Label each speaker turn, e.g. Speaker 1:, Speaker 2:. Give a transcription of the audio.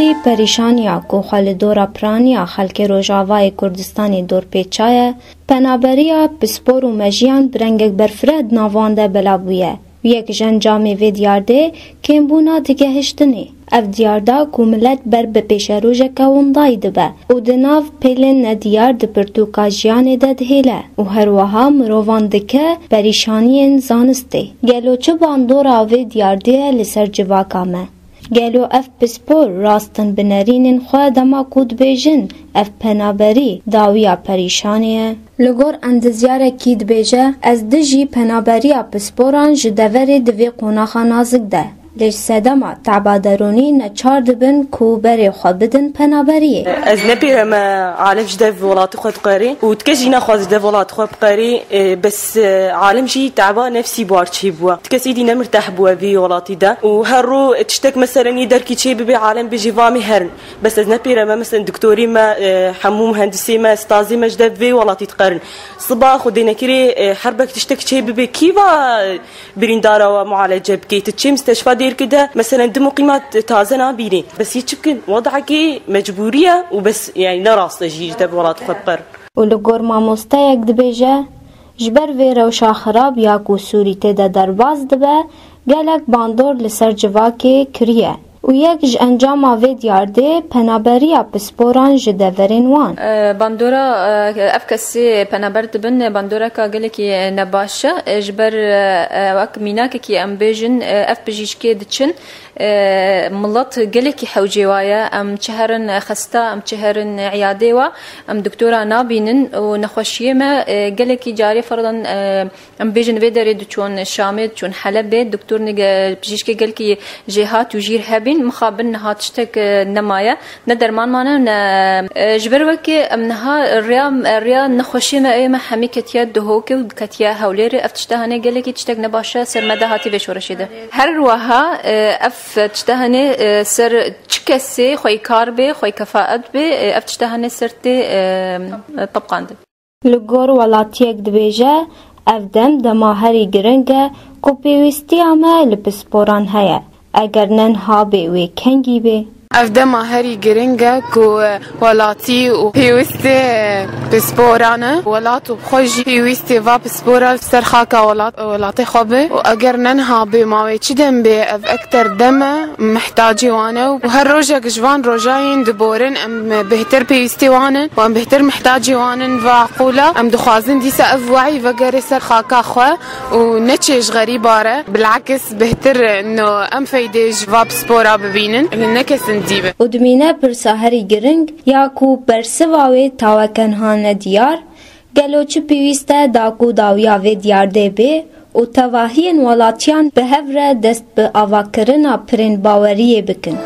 Speaker 1: جی پریشانیا کو خالدورا پرانیا خلک روجاوای کردستانی دور پیچایه پنابریا پسپور و مجیان برنگک برفرد ناوانده بلابویه و یک جنجامی وی دیارده کمبونا دیگه هشتنی. اف دیاردا کو ملت بر به پیش روژه کواندای دبه و دناو پیلن ندیار د پرتوکاجیان ده دهیله و هر وها مروان دکه پریشانین زانسته. گلو چه باندورا وی دیارده لسر جواکامه. گلو اف پسپور راستن بنرینن خواه دما کود بیجن اف پنابری داویا پریشانیه. لگور اندزیاره کید بیجه از دجی پنابریا پسپوران جدوری دوی قوناخا نازک ده. لیش سدما تعبادرونی نچار دبن کو بری خواه بدن پنابریه.
Speaker 2: از نپیرم عالم جده ولات خود قاری و تکسی نخواست جده ولات خود قاری بس عالم جی تعبا نفسی بارچی بوا تکسی دی نمرتاح بوا بی ولاتی ده و هر رو تشتك مثلا يدر كي تشي ببي عالم بيجي فامي هرن بس از نپیرم مثلا دكتوري ما حموم هندسي ما استاذي ما جده بي ولاتي تقارن صبا خدينا كري حربك تشتك تشي ببي كيفا بريندارا ومعالجة بكي تتشي مستشفى دير كده مثلا دمو قيمات تازه نابيني بس يتشكن وضعك مجبوريه وبس يعني لا راس تجي جده ولا تخبر
Speaker 1: ولگور ماموستا یک دبیجه جبر وی روشا خراب یا کو سوری تده درباز دبه گلک باندور لسر جواکی کریه و یک انجام آوید یارده پنابریا پسپوران جدورین وان
Speaker 3: باندورا افکسی پنابر دبن باندورا که گلکی نباشه جبر وک میناک کی ام بیجن اف بجیشکی دچن ملت گلکی حوجیوایا ام چهرن خستا ام چهرن عیاده و ام دکتورا نابینن و نخوشیه ما گلکی جاری فرضاً ام بیجن ویداری دچون شامد چون حلب دکتور نگ بجیشکی گلکی جهات و جیر هبین مخابن نها تشتك نمايا ندرمان مانا جبر وكي امنها ريا نخوشي ما اي ما حمي كتيا دهوكي وكتيا هوليري اف تشتهاني قالك تشتك نباشا سر مدى هاتي بشو رشيده هر وها اف تشتهاني سر تشكسي خوي كاربي خوي كفاءت بي اف تشتهاني سرتي طبقاند
Speaker 1: لگور ولاتيك دبيجه اف دما هري گرنگه کو پیوستی اما لپسپوران هيا اگر نن ها به وی کنگی به
Speaker 4: افدما هری گرنگه کو ولاتی و پیوسته پسپورانه ولات و خوشی پیوسته و پسپورا سر خاکا ولاتی خوبه و اگر نن ها به ماوی چی دم به اف اکتر دمه محتاجی وانه و هر روژه جوان روژاین دبورن ام بهتر پیوسته وانن و ام بهتر محتاجی وانن و عقوله ام دخوازن دیسا اف وعی و گر سر خاکا خواه و نچش غریباره بالعکس بهتر انه ام فیدیج و پسپورا ببینن نکسن
Speaker 1: و دمینه پر ساهری گرنگ یا کو برسواوی تاوکنهان دیار گلو چه پیوسته دا کو داویاوی دیار ده بی و تواهین ولاتیان به هفره دست به آواکرنا پرین باوریه بکن.